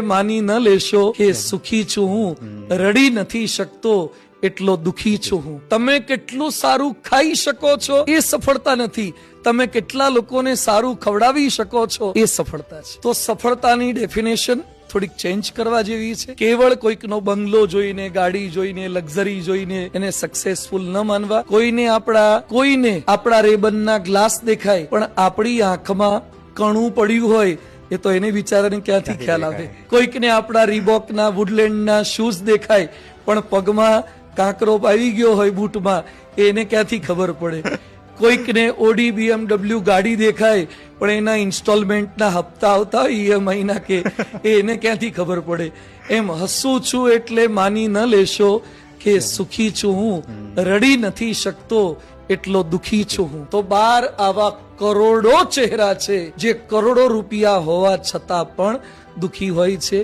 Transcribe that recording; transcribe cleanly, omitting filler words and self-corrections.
માની ન લેશો કે સુખી છું હું, રડી નથી શકતો એટલો દુખી છું હું. તમે કેટલું સારું ખાઈ શકો છો એ સફળતા નથી, તમે કેટલા લોકોને સારું ખવડાવી શકો છો એ સફળતા છે. તો સફળતાની ડેફિનેશન થોડીક ચેન્જ કરવા જેવી છે. કેવળ કોઈકનો બંગલો જોઈને, ગાડી જોઈને, લક્ઝરી જોઈને એને સક્સેસફુલ ન માનવા. કોઈને આપણા રેબનના ગ્લાસ દેખાય પણ આપણી આંખમાં કણું પડ્યું હોય એ તો એને વિચારને ક્યાંથી ખ્યાલ આવે. કોઈકને આપણા રીબોકના, વુડલેન્ડના શૂઝ દેખાય પણ પગમાં કાંકરો આવી ગયો હોય બૂટમાં, એને ક્યાંથી ખબર પડે. કોઈકને ઓડી BMW ગાડી દેખાય પણ એના ઇન્સ્ટોલમેન્ટના હપ્તા આવતા હોય EMI ના કે એને ક્યાંથી ખબર પડે. એમ હસું છું એટલે માની ન લેશો કે સુખી છું હું, રડી નથી શકતો એટલો દુખી છું હું. તો 12 આવા કરોડો ચહેરા છે જે કરોડો રૂપિયા હોવા છતાં પણ દુખી હોય છે.